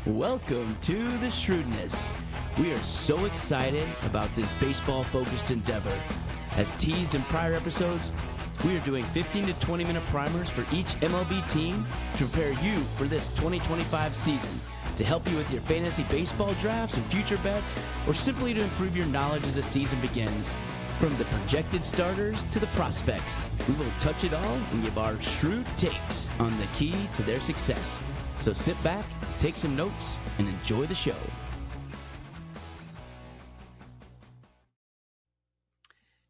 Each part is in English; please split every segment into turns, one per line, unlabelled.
Welcome to the Shrewdness. We are so excited about this baseball-focused endeavor. As teased in prior episodes, we are doing 15 to 20-minute primers for each MLB team to prepare you for this 2025 season, to help you with your fantasy baseball drafts and future bets, or simply to improve your knowledge as the season begins. From the projected starters to the prospects, we will touch it all and give our shrewd takes on the key to their success. So sit back, take some notes, and enjoy the show.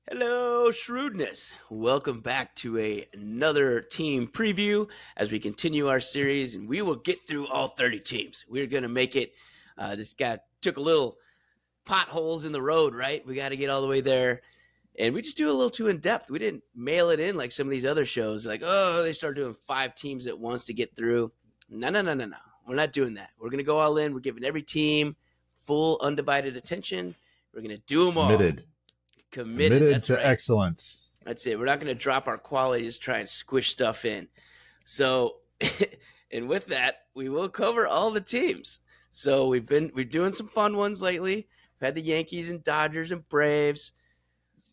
Hello, Shrewdness. Welcome back to another team preview as we continue our series, and we will get through all 30 teams. We're going to make it. This guy took a little potholes in the road, right? We got to get all the way there. And we just do a little too in-depth. We didn't mail it in like some of these other shows. Like, oh, they start doing 5 teams at once to get through. No. We're not doing that. We're going to go all in. We're giving every team full, undivided attention. We're going to do them all. Committed. That's
to
right.
Excellence.
That's it. We're not going to drop our quality, just try and squish stuff in. So, and with that, we will cover all the teams. So we're doing some fun ones lately. We've had the Yankees and Dodgers and Braves.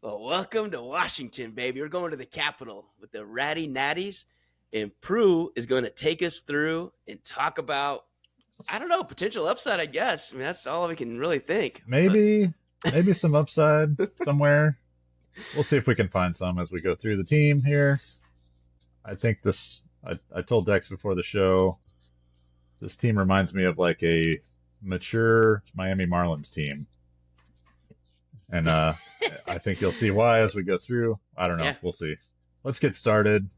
Well, welcome to Washington, baby. We're going to the Capitol with the Ratty Natties. And Prue is going to take us through and talk about, I don't know, potential upside, I guess. I mean, that's all we can really think.
Maybe some upside somewhere. We'll see if we can find some as we go through the team here. I think I told Dex before the show, this team reminds me of like a mature Miami Marlins team. And I think you'll see why as we go through. I don't know. Yeah. We'll see. Let's get started.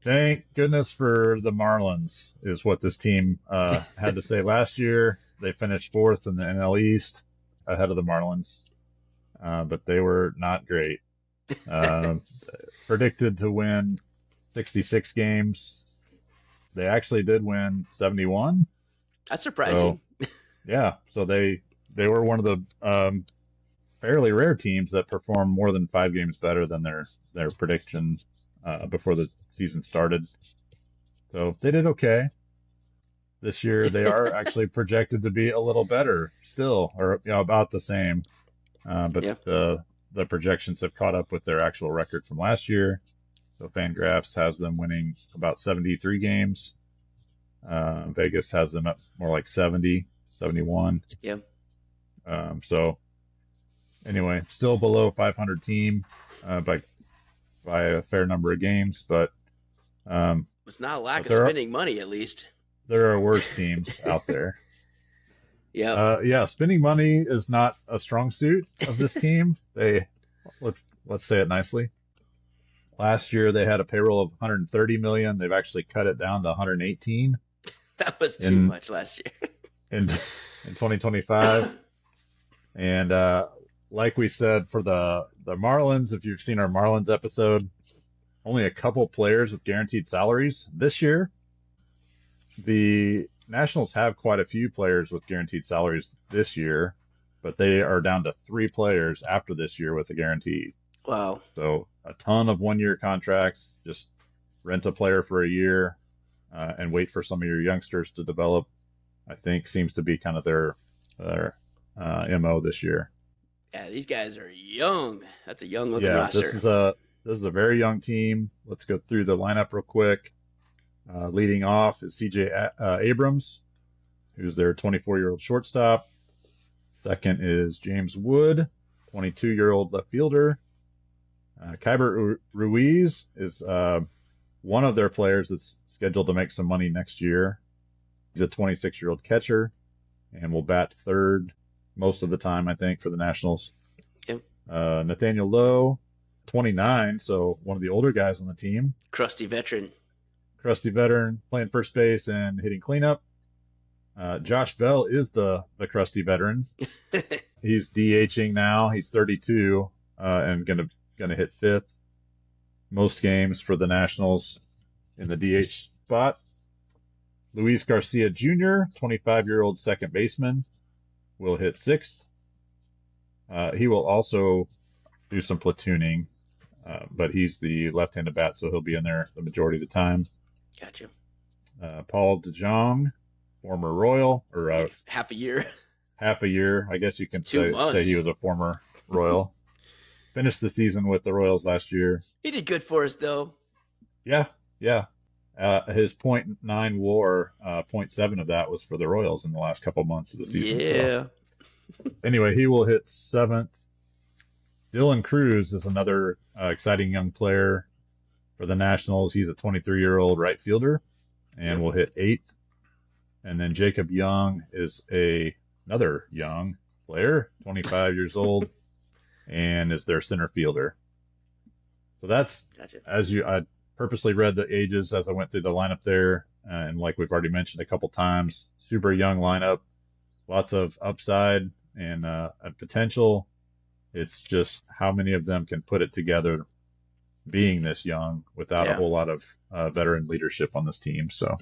Thank goodness for the Marlins is what this team had to say last year. They finished 4th in the NL East ahead of the Marlins, but they were not great. Predicted to win 66 games. They actually did win 71.
That's surprising.
So they were one of the fairly rare teams that performed more than 5 games better than their prediction before the season started. So they did okay. This year they are actually projected to be a little better still, or about the same. But the projections have caught up with their actual record from last year. So Fangraphs has them winning about 73 games. Vegas has them at more like 70, 71.
Yeah.
So anyway, still below 500 team by a fair number of games, but
it's not a lack of spending money, at least.
There are worse teams out there.
Yeah.
Spending money is not a strong suit of this team. Let's say it nicely. Last year they had a payroll of 130 million. They've actually cut it down to 118.
That was too much last year.
in 2025. And like we said for the Marlins, if you've seen our Marlins episode, only a couple players with guaranteed salaries this year. The Nationals have quite a few players with guaranteed salaries this year, but they are down to 3 players after this year with a guarantee.
Wow.
So a ton of 1-year contracts, just rent a player for a year and wait for some of your youngsters to develop, I think seems to be kind of their MO this year.
Yeah, these guys are young. That's a young looking roster.
This is a very young team. Let's go through the lineup real quick. Leading off is C.J. Abrams, who's their 24-year-old shortstop. Second is James Wood, 22-year-old left fielder. Kyber Ruiz is one of their players that's scheduled to make some money next year. He's a 26-year-old catcher and will bat third most of the time, I think, for the Nationals.
Yep.
Nathaniel Lowe, 29, so one of the older guys on the team.
Crusty veteran,
playing first base and hitting cleanup. Josh Bell is the crusty veteran. He's DHing now. He's 32 and gonna hit 5th most games for the Nationals in the DH spot. Luis Garcia Jr., 25-year-old second baseman, will hit 6th. He will also do some platooning, but he's the left-handed bat, so he'll be in there the majority of the time.
Gotcha.
Paul DeJong, former Royal, or
half a year.
half a year. I guess you can
2
say he
months.
was a former Royal. Finished the season with the Royals last year.
He did good for us, though.
Yeah, yeah. His .9 WAR, .7 of that was for the Royals in the last couple months of the season. So
Yeah.
anyway, he will hit 7th. Dylan Cruz is another exciting young player for the Nationals. He's a 23-year-old right fielder and will hit 8th. And then Jacob Young is another young player, 25 years old, and is their center fielder. So that's,
Gotcha.
I purposely read the ages as I went through the lineup there. And like we've already mentioned a couple times, super young lineup, lots of upside and potential. It's just how many of them can put it together being this young without a whole lot of veteran leadership on this team. So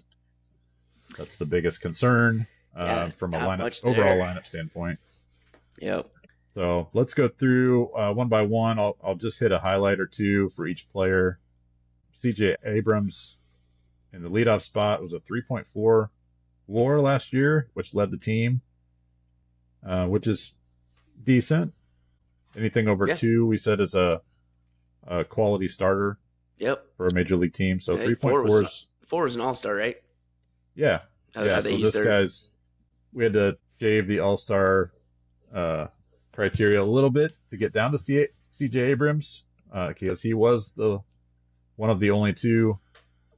that's the biggest concern from a overall lineup standpoint.
Yep.
So let's go through one by one. I'll just hit a highlight or two for each player. CJ Abrams in the leadoff spot was a 3.4 WAR last year, which led the team, which is decent. Anything over 2, we said, is a quality starter.
Yep.
For a major league team. So 3.4 is
4 was an all-star, right?
Yeah. So we had to shave the all-star criteria a little bit to get down to CJ Abrams because he was one of the only 2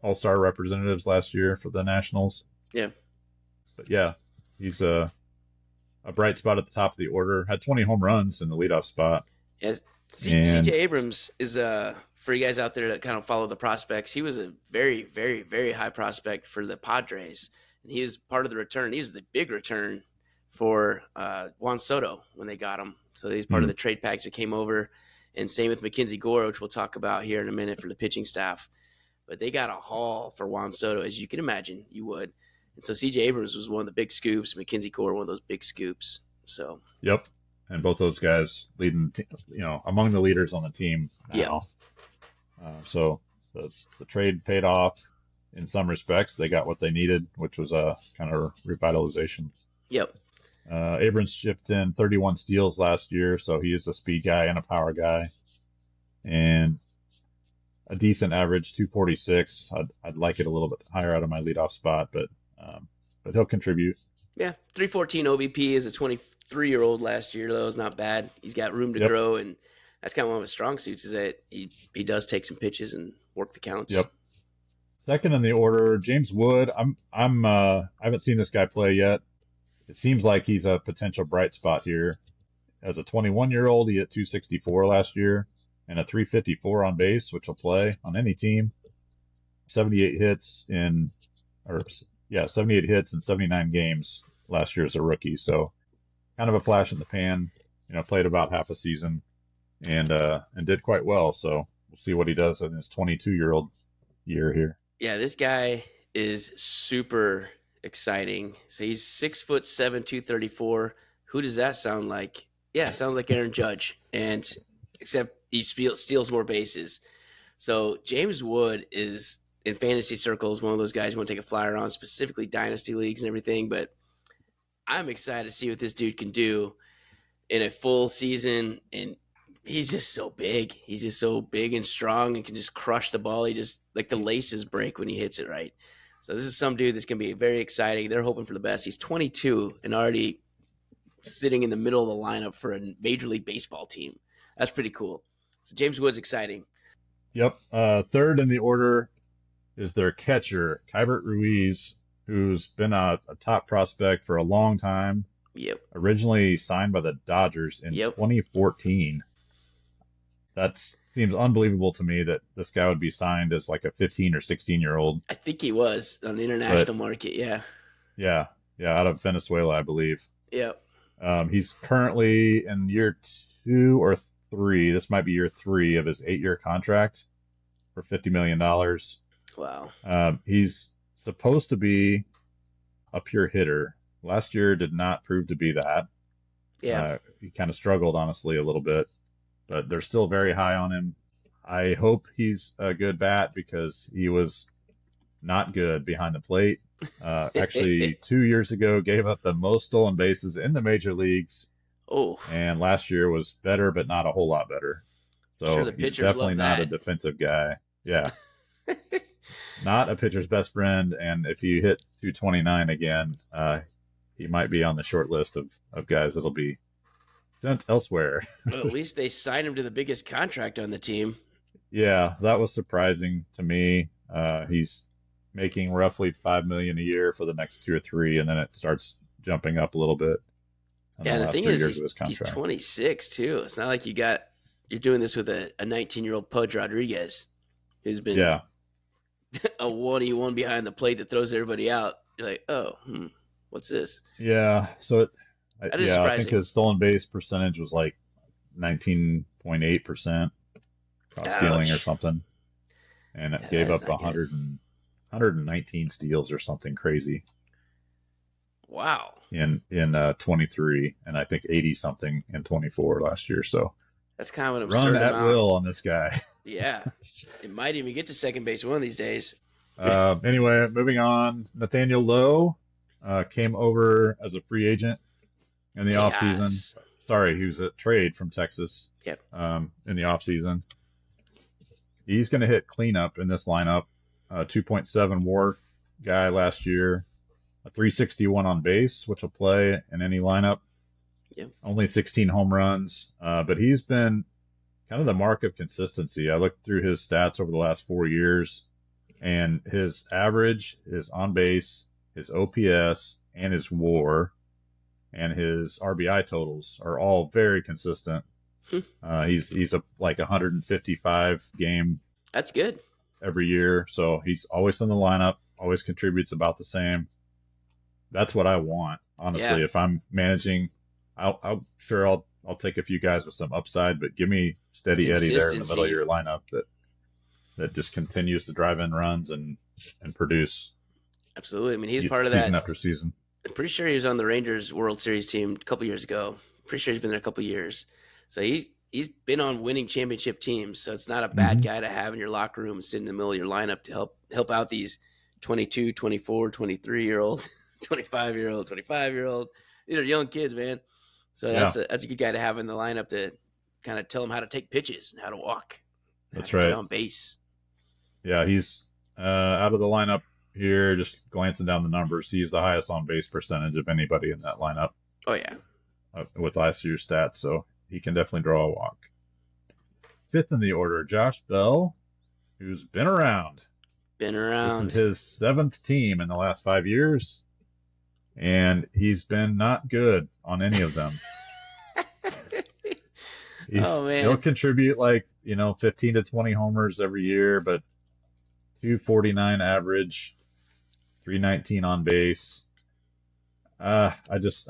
all-star representatives last year for the Nationals.
Yeah.
But yeah, he's a bright spot at the top of the order. Had 20 home runs in the leadoff spot.
Yes. CJ Abrams is for you guys out there that kind of follow the prospects, he was a very, very, very high prospect for the Padres. And he was part of the return. He was the big return for Juan Soto when they got him. So he's part of the trade package that came over. And same with Mackenzie Gore, which we'll talk about here in a minute for the pitching staff. But they got a haul for Juan Soto, as you can imagine you would. And so CJ Abrams was one of the big scoops. Mackenzie Gore, one of those big scoops. So.
Yep. And both those guys leading, among the leaders on the team now. Yeah. So the trade paid off in some respects. They got what they needed, which was a kind of revitalization.
Yep.
Abrams shipped in 31 steals last year, so he is a speed guy and a power guy. And a decent average, 246. I'd like it a little bit higher out of my leadoff spot, but he'll contribute.
Yeah, 314 OBP as a 23-year-old last year, though, is not bad. He's got room to grow, and that's kind of one of his strong suits is that he does take some pitches and work the counts.
Yep. Second in the order, James Wood. I haven't seen this guy play yet. It seems like he's a potential bright spot here. As a 21-year-old, he hit 264 last year and a 354 on base, which will play on any team. 78 hits in 79 games last year as a rookie. So kind of a flash in the pan. Played about half a season and did quite well. So we'll see what he does in his 22-year-old year here.
Yeah, this guy is super exciting. So he's 6'7", 234. Who does that sound like? Yeah, sounds like Aaron Judge, and except he steals more bases. So James Wood is in fantasy circles one of those guys you want to take a flyer on, specifically dynasty leagues and everything. But I'm excited to see what this dude can do in a full season, and he's just so big. He's just so big and strong and can just crush the ball. He just like the laces break when he hits it right. So this is some dude that's going to be very exciting. They're hoping for the best. He's 22 and already sitting in the middle of the lineup for a Major League Baseball team. That's pretty cool. So James Wood's exciting.
Yep. Third in the order is their catcher, Keibert Ruiz, who's been a top prospect for a long time.
Yep.
Originally signed by the Dodgers in 2014. That seems unbelievable to me that this guy would be signed as like a 15 or 16-year-old.
I think he was on the international market, yeah.
Yeah, out of Venezuela, I believe.
Yep.
He's currently in year 2 or 3. This might be year 3 of his 8-year contract for $50 million.
Wow.
He's supposed to be a pure hitter. Last year did not prove to be that.
Yeah.
He kind of struggled, honestly, a little bit. But they're still very high on him. I hope he's a good bat because he was not good behind the plate. Actually, 2 years ago, gave up the most stolen bases in the major leagues,
Oh,
and last year was better, but not a whole lot better.
sure
So
the
he's
pitchers
definitely
love
not a
that.
defensive guy. Yeah, not a pitcher's best friend. And if you hit 229 again, he might be on the short list of guys that'll be sent elsewhere.
Well, at least they signed him to the biggest contract on the team.
Yeah, that was surprising to me. He's making roughly 5 million a year for the next 2 or 3, and then it starts jumping up a little bit in
Yeah,
the
and the
last
thing
3 years
is,
of his
he's
contract.
26 too. It's not like you're doing this with a 19-year-old Pudge Rodriguez, who's been
Yeah,
a 1-1 behind the plate that throws everybody out. You're like, oh, what's this?
yeah. So
That is
yeah, I think
surprising.
his stolen base percentage was like 19.8% caught stealing or
Ouch.
something, and it
Yeah, that
gave
is
up
not good.
119 steals or something crazy
Wow.
in 23, and I think 80 something in 24 last year. So
That's kind of an
run
absurd
at
amount.
will on this guy.
Yeah. It might even get to second base one of these days.
Anyway, moving on. Nathaniel Lowe came over as a free agent in the offseason.
Tejas.
Sorry, he was a trade from Texas
Yep.
in the offseason. He's going to hit cleanup in this lineup. 2.7 WAR guy last year, a 361 on base, which will play in any lineup.
Yep.
Only 16 home runs, but he's been kind of the mark of consistency. I looked through his stats over the last 4 years, and his average, his on base, his OPS, and his WAR, and his RBI totals are all very consistent. He's like 155 game
That's good.
every year, so he's always in the lineup, always contributes about the same. That's what I want,
Yeah.
honestly. If I'm managing, I'll take a few guys with some upside, but give me steady Eddie there in the middle of
Consistency.
your lineup that just continues to drive in runs and produce
Absolutely. I mean, he's part of
season
that.
after season.
I'm pretty sure he was on the Rangers World Series team a couple years ago. Pretty sure he's been there a couple years. So he's been on winning championship teams. So it's not a bad
Mm-hmm.
guy to have in your locker room and sit in the middle of your lineup to help out these 22, 24, 23-year-old, 25-year-old, 25-year-old. These are young kids, man. So
Yeah,
that's a good guy to have in the lineup to kind of tell them how to take pitches and how to walk, how
that's
to get
right.
on base.
Yeah, he's out of the lineup here, just glancing down the numbers. He's the highest on base percentage of anybody in that lineup
Oh yeah.
with last year's stats, so he can definitely draw a walk. Fifth in the order, Josh Bell, who's been around.
Been
This is
around.
his 7th team in the last 5 years, and he's been not good on any of them.
Oh
He'll
man.
contribute like 15 to 20 homers every year, but 249 average, 319 on base. I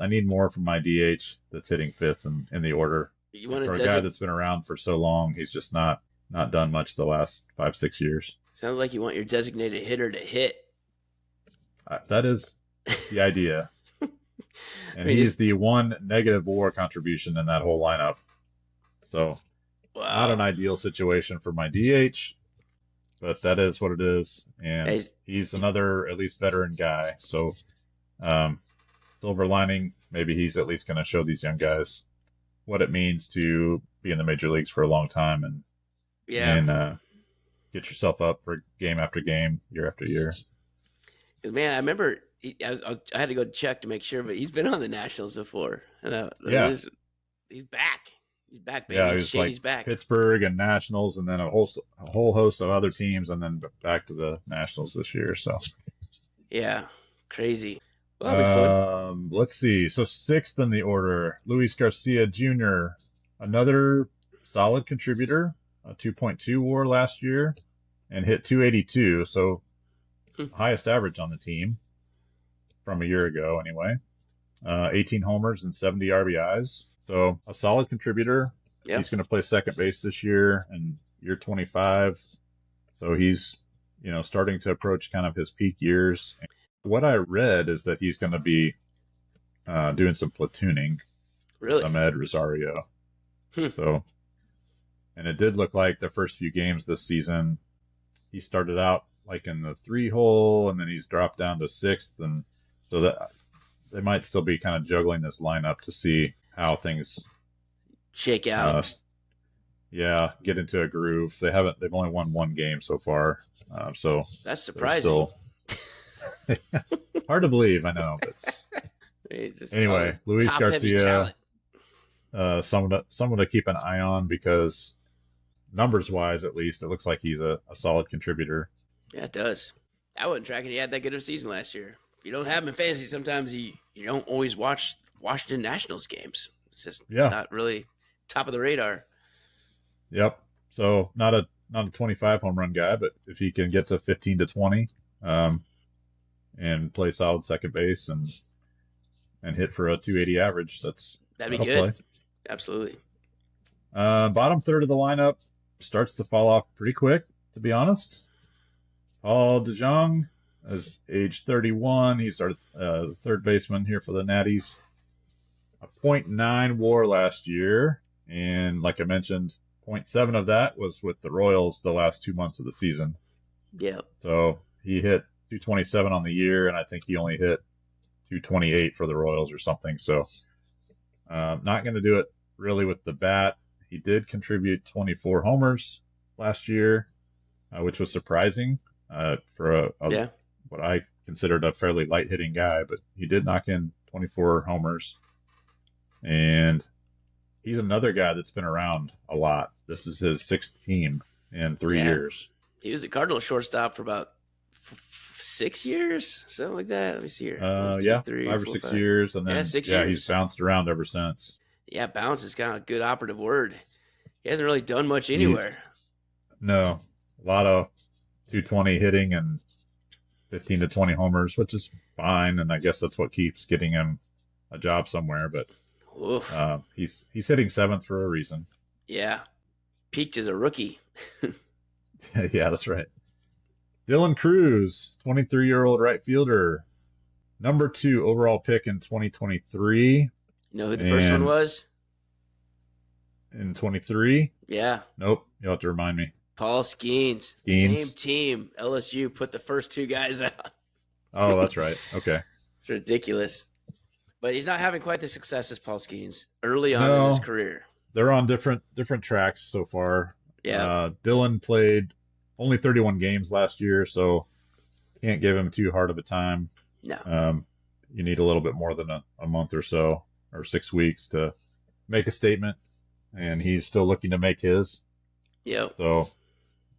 need more from my DH that's hitting fifth in the order.
You
And
want
for
to
a guy
designate?
that's been around for so long, he's just not done much the last 5-6 years.
Sounds like you want your designated hitter to hit.
That is the idea.
I
And
mean,
he's the one negative WAR contribution in that whole lineup. So not an
wow.
ideal situation for my DH, but that is what it is.
Yeah,
And he's another at least veteran guy. So silver lining, maybe he's at least going to show these young guys what it means to be in the major leagues for a long time and
yeah.
get yourself up for game after game, year after year.
Man, I remember I had to go check to make sure, but he's been on the Nationals before.
Yeah.
He's back. He's back, baby.
Yeah, he was like
Shady's back.
Pittsburgh and Nationals, and then a whole host of other teams, and then back to the Nationals this year. So
Yeah, crazy. Well, that'll be fun.
let's see. So 6th in the order, Luis Garcia Jr., another solid contributor, a 2.2 WAR last year, and hit 282. So highest average on the team from a year ago, anyway. 18 homers and 70 RBIs. So a solid contributor.
Yep.
He's going to play second base this year in year 25. So he's, starting to approach kind of his peak years. What I read is that he's going to be doing some platooning with
Really?
Ahmed Rosario. So, and it did look like the first few games this season, he started out like in the 3 hole, and then he's dropped down to 6th, and so that they might still be kind of juggling this lineup to see how things
shake out.
Get into a groove. They've only won 1 game so far, so
that's surprising.
Hard to believe, I know, but anyway, Luis Garcia, someone to keep an eye on, because numbers wise, at least, it looks like he's a solid contributor.
Yeah, it does. I wasn't tracking. He had that good of a season last year. If you don't have him in fantasy, sometimes you don't always watch Washington Nationals games. It's just not really top of the radar.
Yep. So not a 25 home run guy, but if he can get to 15 to 20, and play solid second base and hit for a 280 average, that'd
be good.
Play.
Absolutely.
Bottom third of the lineup starts to fall off pretty quick, to be honest. Paul DeJong is age 31. He started third baseman here for the Natties. A .9 WAR last year, and like I mentioned, .7 of that was with the Royals the last 2 months of the season.
Yeah.
So he hit 227 on the year, and I think he only hit 228 for the Royals or something. So not going to do it really with the bat. He did contribute 24 homers last year, which was surprising for what I considered a fairly light hitting guy, but he did knock in 24 homers. And he's another guy that's been around a lot. This is his 6th team in 3 years.
He was a Cardinal shortstop for about 6 years, something like that. Let me see here. 1, 2, 3,
5 or 6 years, and then
6 years.
He's bounced around ever since.
Yeah, bounce is kind of a good operative word. He hasn't really done much anywhere.
No, a lot of 220 hitting and 15 to 20 homers, which is fine, and I guess that's what keeps getting him a job somewhere. But he's hitting 7th for a reason.
Yeah, peaked as a rookie.
Yeah, that's right. Dylan Cruz, 23-year-old right fielder, number 2 overall pick in 2023.
You know who the first one was?
In 23?
Yeah.
Nope. You'll have to remind me.
Paul Skeens. Same team. LSU put the first 2 guys out.
Oh, that's right. Okay.
It's ridiculous. But he's not having quite the success as Paul Skeens early on in his career.
They're on different tracks so far.
Yeah.
Dylan played only 31 games last year, so can't give him too hard of a time.
No.
You need a little bit more than a month or so, or 6 weeks to make a statement, and he's still looking to make his.
Yep.
So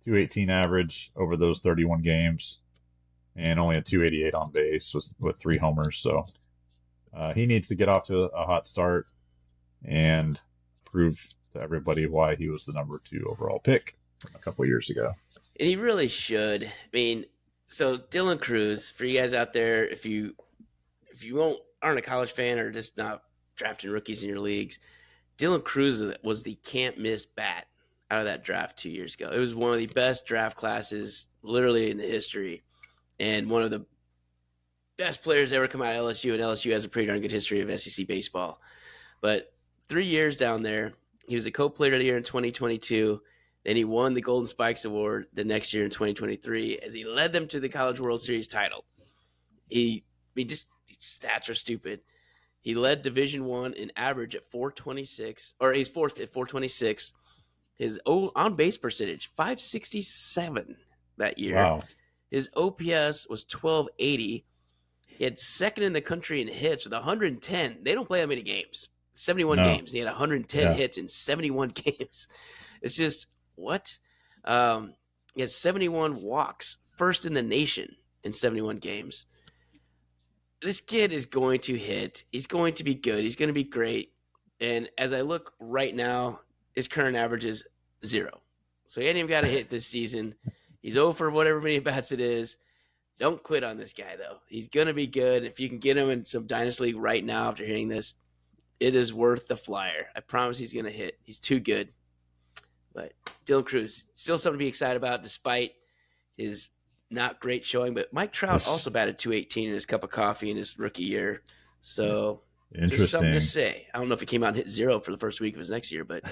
218 average over those 31 games, and only a 288 on base with 3 homers. So he needs to get off to a hot start and prove to everybody why he was the number 2 overall pick a couple years ago.
And he really should. I mean, so Dylan Cruz, for you guys out there, if you aren't a college fan or just not drafting rookies in your leagues, Dylan Cruz was the can't miss bat out of that draft 2 years ago. It was one of the best draft classes literally in the history, and one of the best players to ever come out of LSU, and LSU has a pretty darn good history of SEC baseball. But 3 years down there, he was a co-player of the year in 2022. Then he won the Golden Spikes Award the next year in 2023 as he led them to the College World Series title. Stats are stupid. He led Division I in average at 426, or he's 4th at 426. His on-base percentage, 567 that year.
Wow.
His OPS was 1280. He had 2nd in the country in hits with 110. They don't play that many games. 71 games. He had 110 hits in 71 games. It's just, what? He had 71 walks, 1st in the nation in 71 games. This kid is going to hit. He's going to be good. He's going to be great. And as I look right now, his current average is 0. So he ain't even got a hit this season. He's 0 for whatever many bats it is. Don't quit on this guy, though. He's going to be good. If you can get him in some Dynasty League right now after hearing this, it is worth the flyer. I promise he's going to hit. He's too good. But Dylan Cruz, still something to be excited about despite his not great showing. But Mike Trout also batted 218 in his cup of coffee in his rookie year. So just something to say. I don't know if he came out and hit 0 for the first week of his next year, but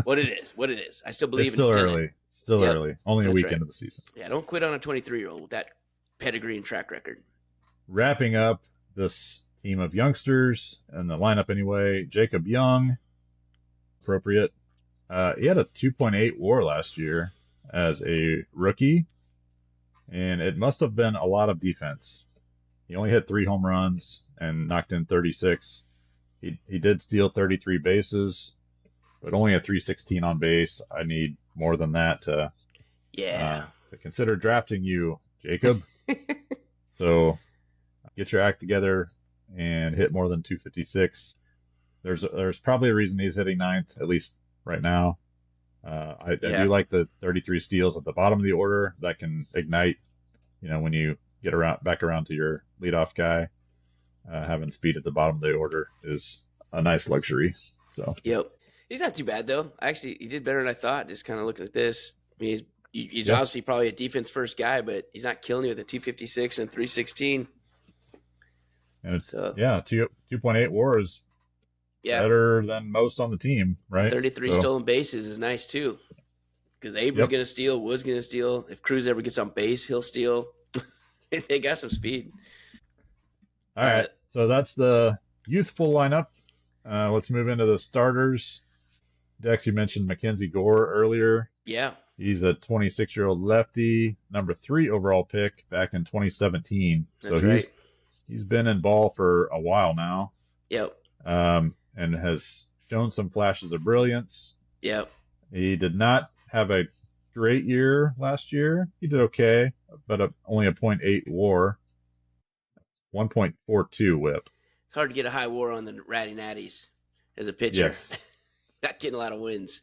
what it is. I still believe
it's still early. Still
Yep,
early. Only a
that's
week
right.
into the season.
Yeah, don't quit on a 23-year-old with that pedigree and track record.
Wrapping up this team of youngsters and the lineup anyway, Jacob Young, appropriate. He had a 2.8 WAR last year as a rookie, and it must have been a lot of defense. He only hit 3 home runs and knocked in 36. He did steal 33 bases, but only a 316 on base. I need more than that to consider drafting you, Jacob. So get your act together and hit more than 256. There's probably a reason he's hitting ninth, at least right now. I do like the 33 steals at the bottom of the order. That can ignite, when you get back around to your leadoff guy. Having speed at the bottom of the order is a nice luxury. So
Yep. He's not too bad, though. Actually, he did better than I thought, just kind of looking at this. I mean, he's obviously probably a defense-first guy, but he's not killing you with a 256 and 316.
And it's, 2.8 WAR is better than most on the team, right?
33 stolen bases is nice, too. Because Abrams going to steal, Wood's going to steal. If Cruz ever gets on base, he'll steal. They got some speed.
All right. So that's the youthful lineup. Let's move into the starters. Dex, you mentioned Mackenzie Gore earlier.
Yeah.
He's a 26-year-old lefty, number 3 overall pick back in 2017.
That's right.
He's been in ball for a while now.
Yep.
And has shown some flashes of brilliance.
Yep.
He did not have a great year last year. He did okay, but only a .8 WAR, 1.42 WHIP.
It's hard to get a high WAR on the Ratty Natties as a pitcher.
Yes.
Not getting a lot of wins.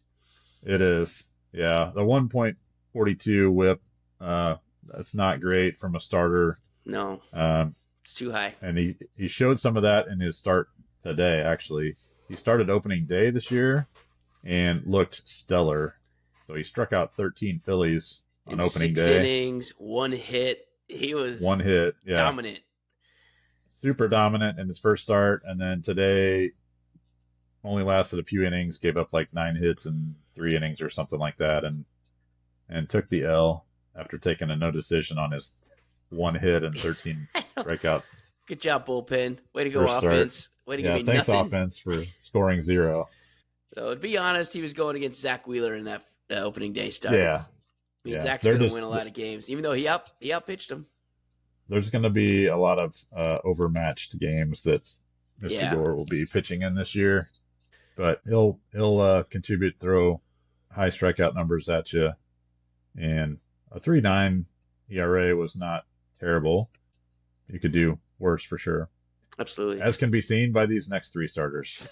It is. Yeah. The 1.42 WHIP, that's not great from a starter.
No. It's too high.
And he showed some of that in his start today, actually. He started opening day this year and looked stellar. So he struck out 13 Phillies on opening day.
6 innings, 1 hit. He was dominant.
Super dominant in his first start. And then today only lasted a few innings, gave up like 9 hits in 3 innings or something like that, and took the L after taking a no decision on his 1 hit and 13 strikeout.
Good job, bullpen. Way to go, offense. Way to give me
thanks,
nothing.
Offense, for scoring 0.
So, to be honest, he was going against Zach Wheeler in that opening day start.
Yeah.
I mean, Zach's going to win a lot of games, even though he outpitched him.
There's going to be a lot of overmatched games that Mr. Gore will be pitching in this year. But he'll contribute, throw high strikeout numbers at you. And a 3.9 ERA was not terrible. You could do worse for sure.
Absolutely.
As can be seen by these next 3 starters.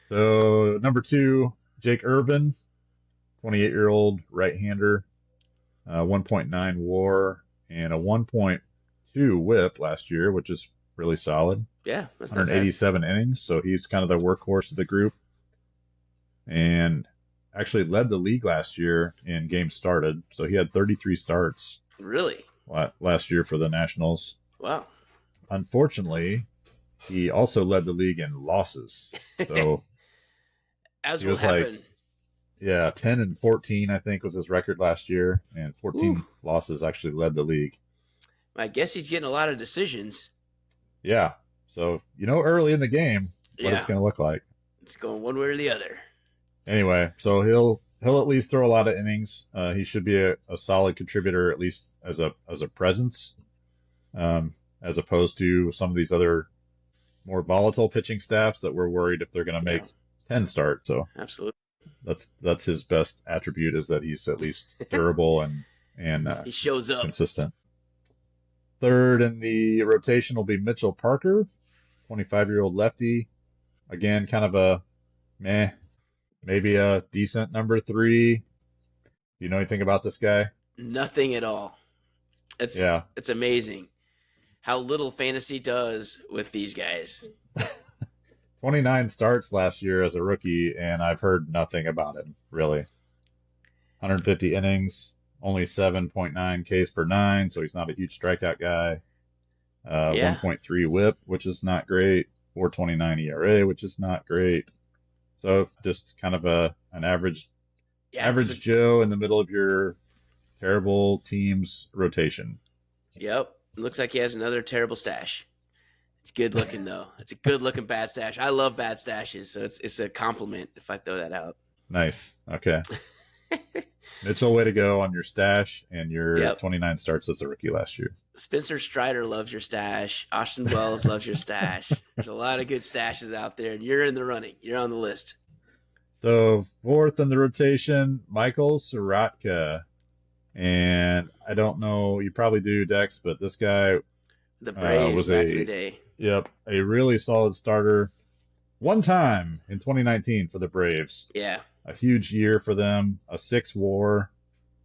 So, number 2, Jake Urban, 28-year-old right-hander, 1.9 WAR, and a 1.2 WHIP last year, which is really solid.
Yeah, that's not
187 innings, so he's kind of the workhorse of the group. And actually led the league last year in games started, so he had 33 starts.
Really?
Last year for the Nationals.
Wow.
Unfortunately, he also led the league in losses. So
as will happen.
10-14, I think, was his record last year, and 14 losses actually led the league.
I guess he's getting a lot of decisions.
Yeah. So, early in the game what it's going to look like.
It's going one way or the other.
Anyway, so he'll at least throw a lot of innings. He should be a solid contributor, at least as a presence, as opposed to some of these other more volatile pitching staffs that we're worried if they're going to make 10 starts. So
absolutely,
that's his best attribute, is that he's at least durable and
he shows up,
consistent. Third in the rotation will be Mitchell Parker, 25-year-old lefty. Again, kind of a maybe a decent number 3. Do you know anything about this guy?
Nothing at all. It's amazing how little fantasy does with these guys.
29 starts last year as a rookie, and I've heard nothing about him, really. 150 innings, only 7.9 Ks per 9, so he's not a huge strikeout guy. 1.3 WHIP, which is not great. 4.29 ERA, which is not great. So just kind of an average
Yeah.
Average Joe in the middle of your terrible team's rotation.
Yep. Looks like he has another terrible stash. It's good looking though. It's a good looking bad stash. I love bad stashes, so it's a compliment if I throw that out.
Nice. Okay. Mitchell, way to go on your stash and your
Yep.
29 starts as a rookie last year.
Spencer Strider loves your stash. Austin Wells loves your stash. There's a lot of good stashes out there, and you're in the running. You're on the list.
So fourth in the rotation, Michael Soroka. And I don't know, you probably do, Dex, but this guy
The Braves
was
back in the day.
a really solid starter one time in 2019 for the Braves.
Yeah.
A huge year for them, a 6 WAR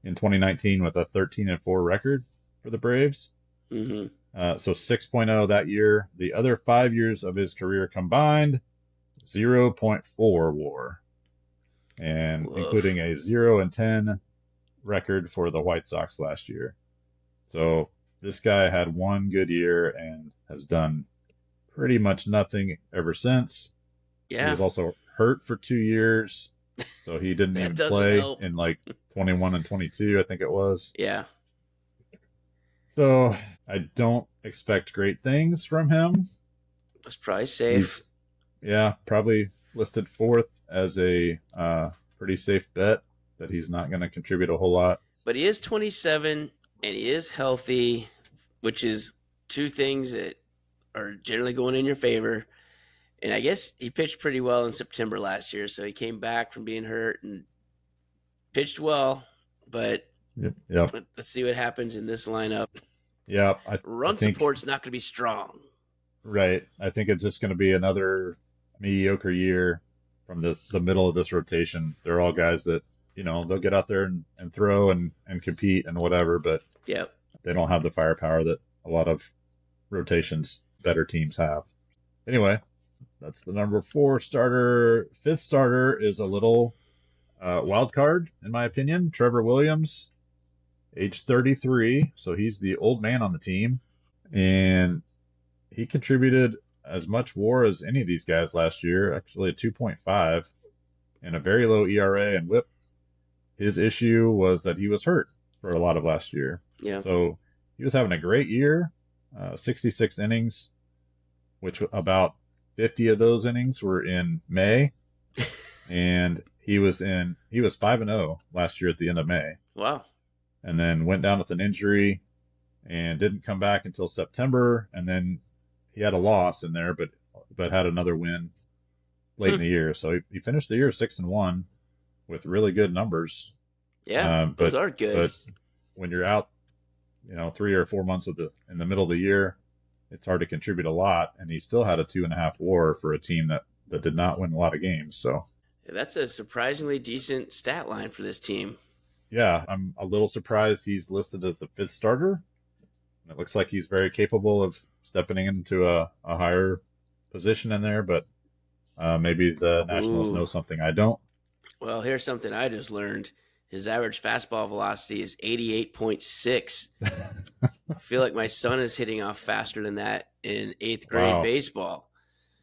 in 2019 with a 13-4 record for the Braves.
Mm-hmm.
So 6.0 that year. The other 5 years of his career combined, 0.4 WAR, and
Woof.
including a 0-10 record for the White Sox last year. So this guy had one good year and has done pretty much nothing ever since.
Yeah.
He was also hurt for 2 years, so he didn't even play in like 21 and 22, I think it was.
Yeah.
So I don't expect great things from him.
It's probably safe.
Probably listed fourth as a pretty safe bet that he's not going to contribute a whole lot.
But he is 27 and he is healthy, which is two things that are generally going in your favor. And I guess he pitched pretty well in September last year, so he came back from being hurt and pitched well. But
Yep.
Let's see what happens in this lineup.
Yeah,
Run support's not going to be strong.
Right. I think it's just going to be another mediocre year from the middle of this rotation. They're all guys that, they'll get out there and throw and compete and whatever, but
Yep.
they don't have the firepower that a lot of rotations better teams have. Anyway, that's the number 4 starter. 5th starter is a little wild card, in my opinion. Trevor Williams, age 33, so he's the old man on the team, and he contributed as much WAR as any of these guys last year, actually a 2.5, and a very low ERA and WHIP. His issue was that he was hurt for a lot of last year.
Yeah.
So he was having a great year, 66 innings, which about 50 of those innings were in May, and he was 5-0 last year at the end of May.
Wow.
And then went down with an injury and didn't come back until September. And then he had a loss in there, but had another win late in the year. So he finished the year 6-1 with really good numbers.
Yeah, those are good.
But when you're out, 3 or 4 months in the middle of the year, it's hard to contribute a lot. And he still had a 2.5 WAR for a team that did not win a lot of games. So
that's a surprisingly decent stat line for this team.
Yeah, I'm a little surprised he's listed as the 5th starter. It looks like he's very capable of stepping into a higher position in there, but maybe the Nationals know something I don't.
Well, here's something I just learned. His average fastball velocity is 88.6. I feel like my son is hitting off faster than that in 8th grade baseball.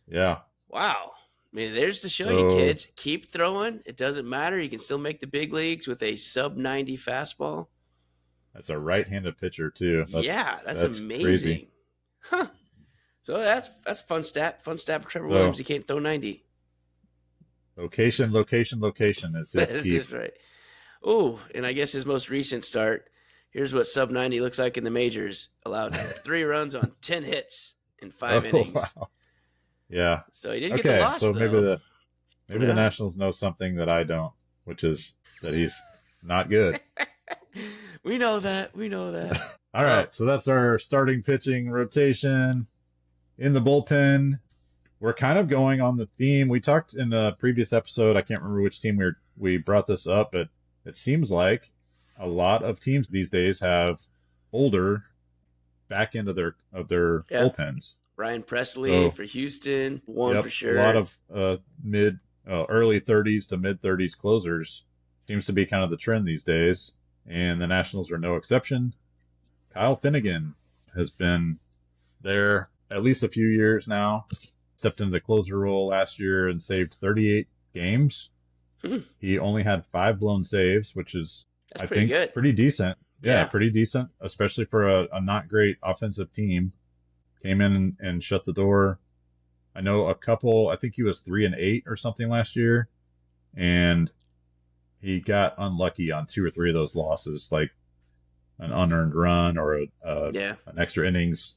Yeah.
Wow. I mean, there's to show you, kids. Keep throwing. It doesn't matter. You can still make the big leagues with a sub-90 fastball.
That's a right-handed pitcher, too.
That's amazing.
Crazy.
Huh. So that's a fun stat. Fun stat for Trevor Williams. He can't throw 90.
Location is his key.
That's right. Oh, and I guess his most recent start, here's what sub-90 looks like in the majors. Allowed 3 runs on 10 hits in 5 innings.
Wow. Yeah.
So he didn't get the loss,
so
though.
Maybe the Nationals know something that I don't, which is that he's not good.
We know that.
All right. So that's our starting pitching rotation. In the bullpen, we're kind of going on the theme. We talked in a previous episode. I can't remember which team we brought this up, but it seems like a lot of teams these days have older back end of their bullpens.
Ryan Presley for Houston, for sure.
A lot of early 30s to mid 30s closers seems to be kind of the trend these days, and the Nationals are no exception. Kyle Finnegan has been there at least a few years now. Stepped into the closer role last year and saved 38 games He only had 5 blown saves, which is,
That's
I
pretty
think,
good.
pretty decent. Yeah,
Yeah.
pretty decent, especially for a not great offensive team. Came in and shut the door. I know I think he was 3-8 or something last year, and he got unlucky on 2 or 3 of those losses, like an unearned run or
Yeah.
an extra innings.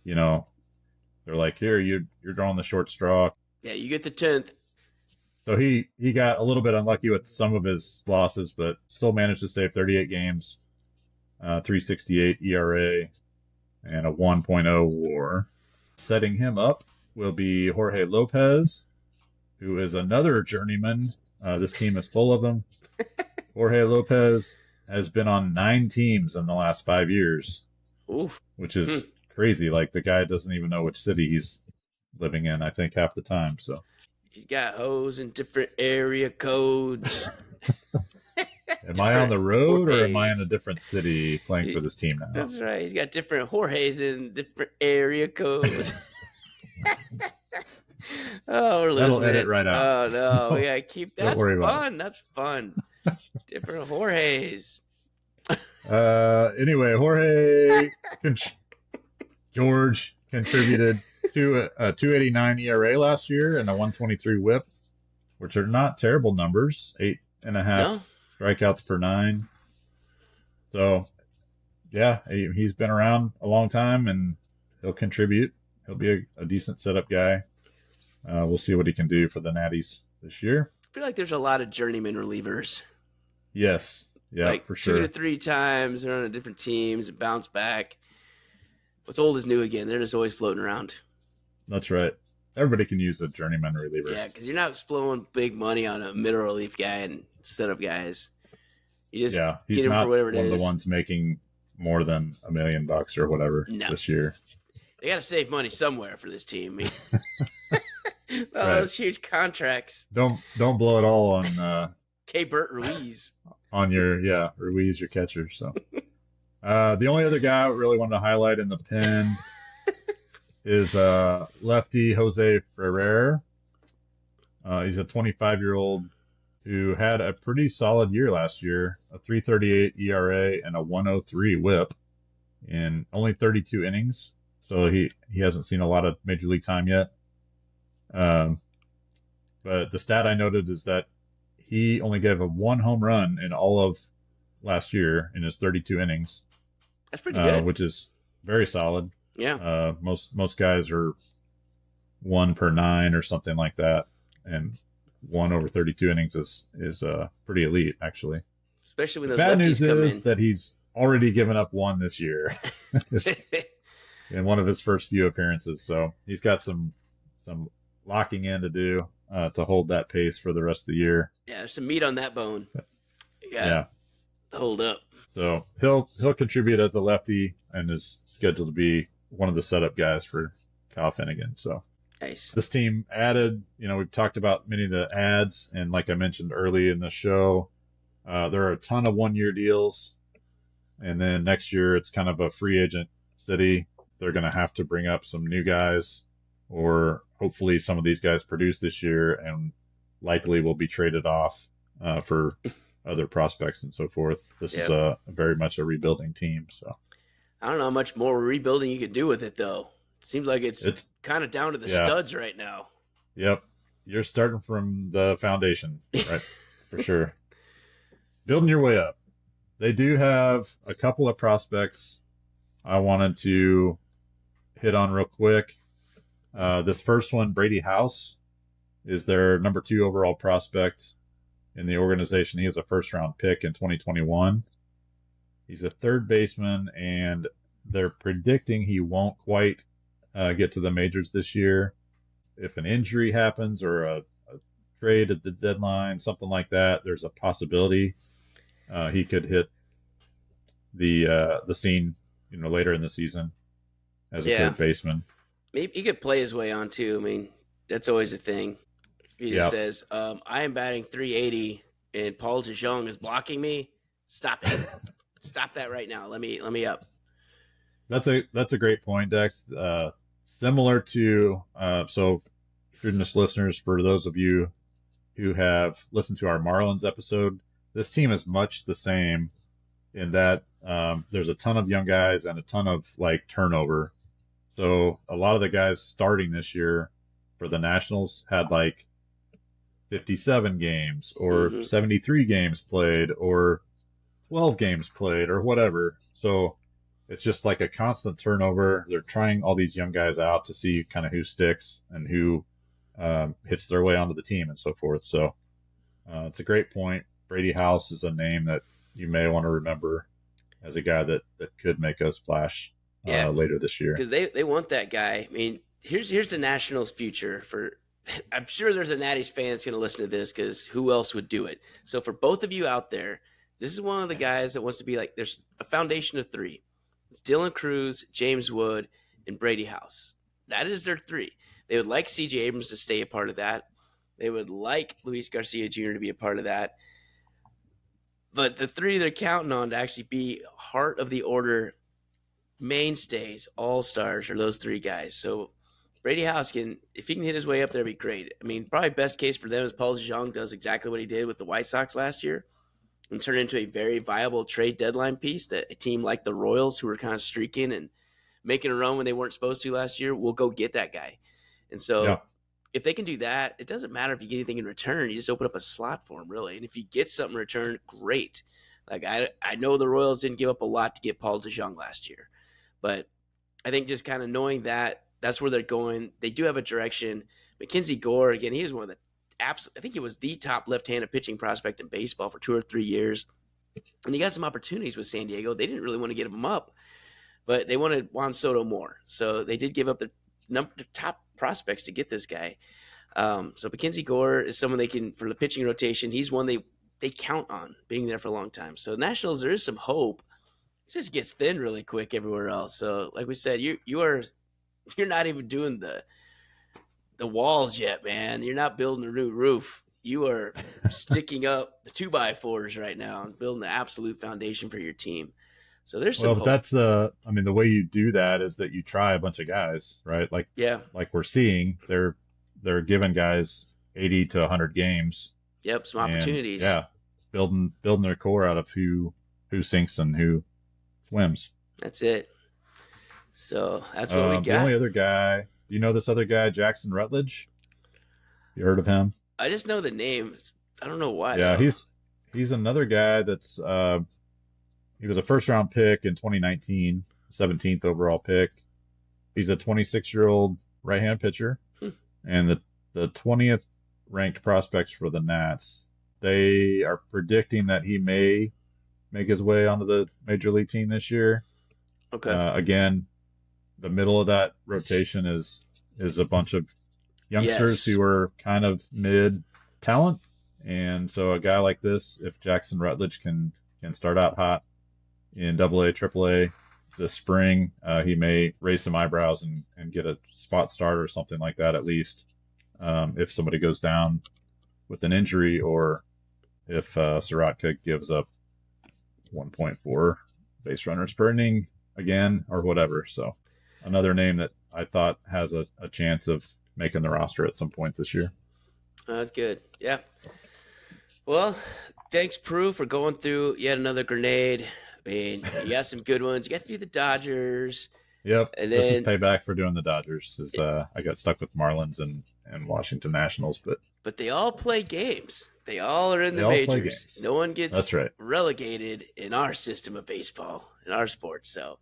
You know, they're like, here, you're drawing the short straw.
Yeah, you get the 10th.
So he got a little bit unlucky with some of his losses, but still managed to save 38 games, 3.68 ERA, and a 1.0 WAR. Setting him up will be Jorge Lopez, who is another journeyman. This team is full of them. Jorge Lopez has been on 9 teams in the last 5 years,
Oof.
which is crazy. Like the guy doesn't even know which city he's living in, I think, half the time. So
He's got O's in different area codes.
am I on the road or am I in a
Jorge's.
different city playing for this team now?
That's right. He's got different Jorge's in different area codes. Oh, we're
That'll
losing
edit
it.
right out.
Oh no, we gotta keep.
Don't
That's
worry about
fun. That's fun. Different Jorge's.
Anyway, George contributed to a 2.89 ERA last year and a 1.23 WHIP, which are not terrible numbers. 8.5
No,
strikeouts per 9. So, yeah, he's been around a long time and he'll contribute. He'll be a decent setup guy. We'll see what he can do for the Natties this year.
I feel like there's a lot of journeyman relievers.
Yes, yeah,
Like
for sure.
2 to 3 times they're on different teams and bounce back. What's old is new again. They're just always floating around.
That's right. Everybody can use a journeyman reliever.
Yeah, because you're not blowing big money on a middle relief guy and setup guys. You just
He's
get him
not
for whatever it
one
is.
of the ones making more than $1 million or whatever this year.
They got to save money somewhere for this team. All
Right.
those huge contracts.
Don't blow it all on
K. Burt Ruiz.
on your Ruiz, your catcher. So the only other guy I really wanted to highlight in the pen is lefty Jose Ferrer. He's a 25-year-old who had a pretty solid year last year, a 3.38 ERA and a 1.03 WHIP in only 32 innings. So he hasn't seen a lot of major league time yet. But the stat I noted is that he only gave a 1 home run in all of last year in his 32 innings.
That's pretty good.
Which is very solid.
Yeah.
Most guys are 1 per 9 or something like that, and 1 over 32 innings is pretty elite actually.
Especially when
The
those
bad
lefties
news
come
is
in.
that he's already given up 1 this year in one of his first few appearances. So he's got some locking in to do to hold that pace for the rest of the year.
Yeah, there's some meat on that bone.
Yeah.
Hold up.
So he'll contribute as a lefty and is scheduled to be one of the setup guys for Kyle Finnegan. So
Nice.
this team added, we've talked about many of the ads, and like I mentioned early in the show, there are a ton of 1-year deals, and then next year it's kind of a free agent city. They're going to have to bring up some new guys, or hopefully some of these guys produce this year and likely will be traded off for other prospects and so forth. This is a very much a rebuilding team. So
I don't know how much more rebuilding you could do with it, though. It seems like it's kind of down to the studs right now.
Yep. You're starting from the foundation, right? For sure. Building your way up. They do have a couple of prospects I wanted to hit on real quick. This first one, Brady House, is their number 2 overall prospect in the organization. He was a first-round pick in 2021. He's a third baseman, and they're predicting he won't quite get to the majors this year. If an injury happens or a trade at the deadline, something like that, there's a possibility he could hit the scene, later in the season as a third baseman.
Maybe he could play his way on too. I mean, that's always a thing. He just says, "I am batting 380, and Paul DeJong is blocking me. Stop it! Stop that right now. Let me up."
That's a great point, Dex. Similar to Shrewdness listeners, for those of you who have listened to our Marlins episode, this team is much the same in that there's a ton of young guys and a ton of like turnover. So a lot of the guys starting this year for the Nationals had like 57 games or 73 games played or 12 games played or whatever. So it's just like a constant turnover. They're trying all these young guys out to see kind of who sticks and who hits their way onto the team and so forth. So it's a great point. Brady House is a name that you may want to remember as a guy that could make a splash later this year.
Because they want that guy. I mean, here's the Nationals' future for. I'm sure there's a Natties fan that's going to listen to this because who else would do it? So for both of you out there, this is one of the guys that wants to be like, there's a foundation of three. It's Dylan Cruz, James Wood, and Brady House. That is their three. They would like C.J. Abrams to stay a part of that. They would like Luis Garcia Jr. to be a part of that. But the three they're counting on to actually be heart of the order mainstays, all-stars, are those three guys. So Brady House if he can hit his way up there, it'd be great. I mean, probably best case for them is Paul DeJong does exactly what he did with the White Sox last year and turn into a very viable trade deadline piece that a team like the Royals, who were kind of streaking and making a run when they weren't supposed to last year, will go get that guy. And so if they can do that, it doesn't matter if you get anything in return. You just open up a slot for him, really. And if you get something in return, great. Like I know the Royals didn't give up a lot to get Paul DeJong last year, but I think just kind of knowing that that's where they're going. They do have a direction. Mackenzie Gore, again, he was one of the I think he was the top left-handed pitching prospect in baseball for 2 or 3 years. And he got some opportunities with San Diego. They didn't really want to get him up, but they wanted Juan Soto more. So they did give up the top prospects to get this guy. So Mackenzie Gore is someone they can, for the pitching rotation, he's one they count on being there for a long time. So Nationals, there is some hope. It just gets thin really quick everywhere else. So like we said, you're not even doing the walls yet, man. You're not building a new roof. You are sticking up the 2x4s right now and building the absolute foundation for your team. So there's some hope.
That's the way you do that is that you try a bunch of guys, right? Like we're seeing, they're giving guys 80 to 100 games.
Yep, some opportunities.
Building their core out of who sinks and who swims.
That's it. So that's what we got.
The only other guy, do you know this other guy, Jackson Rutledge? You heard of him?
I just know the name. I don't know why.
Yeah, though. He's another guy that's he was a first-round pick in 2019, 17th overall pick. He's a 26-year-old right-hand pitcher, and the 20th ranked prospects for the Nats. They are predicting that he may make his way onto the major league team this year.
Okay.
Again, the middle of that rotation is a bunch of youngsters who are kind of mid talent, and so a guy like this, if Jackson Rutledge can start out hot in AA, AAA this spring, he may raise some eyebrows and get a spot start or something like that at least. If somebody goes down with an injury, or if Soroka gives up 1.4 base runners per inning again, or whatever. So another name that I thought has a chance of making the roster at some point this year.
That's good. Yeah. Well, thanks, Prue, for going through yet another grenade. I mean, you got some good ones. You got to do the Dodgers.
Yep. And this is payback for doing the Dodgers. I got stuck with Marlins and Washington Nationals, but
they all play games. They all are in the majors. No one gets relegated in our system of baseball, in our sport. So,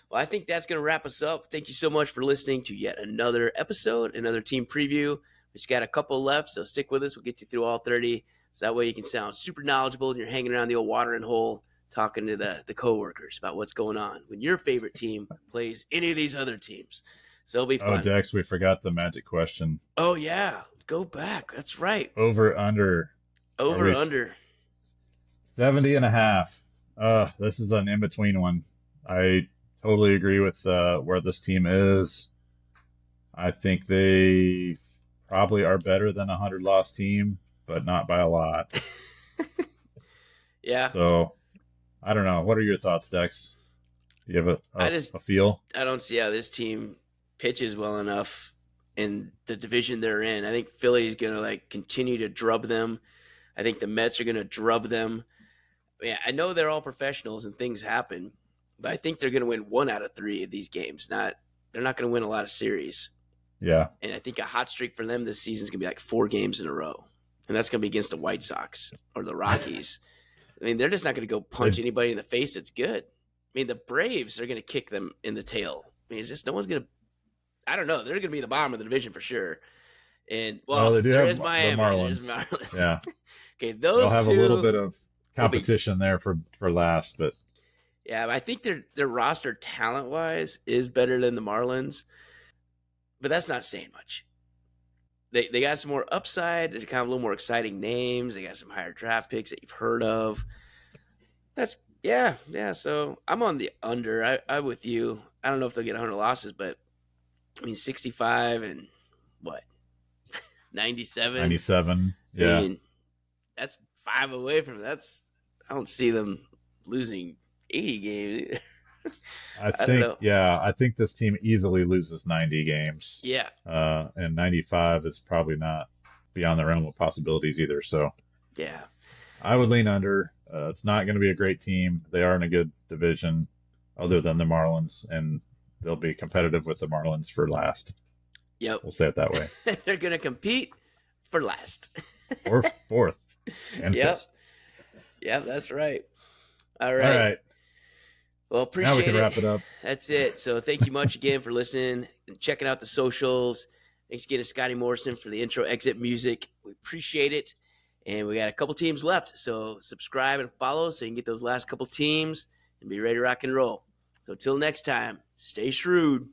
well, I think that's going to wrap us up. Thank you so much for listening to yet another episode, another team preview. We just got a couple left, so stick with us. We'll get you through all 30. So that way you can sound super knowledgeable and you're hanging around the old watering hole talking to the coworkers about what's going on when your favorite team plays any of these other teams. So it'll be fun.
Oh, Dex, we forgot the magic question.
Oh, yeah. Go back. That's right.
Over, under. 70.5. This is an in-between one. I totally agree with where this team is. I think they probably are better than a 100-loss team, but not by a lot.
Yeah.
So, I don't know. What are your thoughts, Dex? Do you have a feel?
I don't see how this team pitches well enough in the division they're in. I think Philly is going to like continue to drub them. I think the Mets are going to drub them. I know they're all professionals and things happen, but I think they're going to win 1 out of 3 of these games. They're not going to win a lot of series.
Yeah.
And I think a hot streak for them this season is going to be like 4 games in a row. And that's going to be against the White Sox or the Rockies. I mean, they're just not going to go punch anybody in the face that's good. I mean, the Braves are going to kick them in the tail. I mean, it's just no one's going to – I don't know. They're going to be the bottom of the division for sure. And, well,
they do
there
have
is Miami.
the Marlins.
There's Marlins.
Yeah.
Okay, those
they'll have
two,
a little bit of competition there for last, but
yeah, I think their roster talent-wise is better than the Marlins, but that's not saying much. They got some more upside. They're kind of a little more exciting names. They got some higher draft picks that you've heard of. That's yeah. So I'm on the under. I'm with you. I don't know if they'll get 100 losses, but I mean 65 and what 97.
97. Yeah,
I mean, that's 5 away from I don't see them losing 80 games either.
I think this team easily loses 90 games.
Yeah.
And 95 is probably not beyond the realm of possibilities either. So
yeah,
I would lean under. It's not going to be a great team. They are in a good division other than the Marlins, and they'll be competitive with the Marlins for last.
Yep.
We'll say it that way.
They're going to compete for last.
Or fourth. And
fifth. Yep, that's right. All right. Well, appreciate it.
Now we can wrap it up.
That's it. So thank you much again for listening and checking out the socials. Thanks again to Scotty Morrison for the intro exit music. We appreciate it. And we got a couple teams left. So subscribe and follow so you can get those last couple teams and be ready to rock and roll. So till next time, stay shrewd.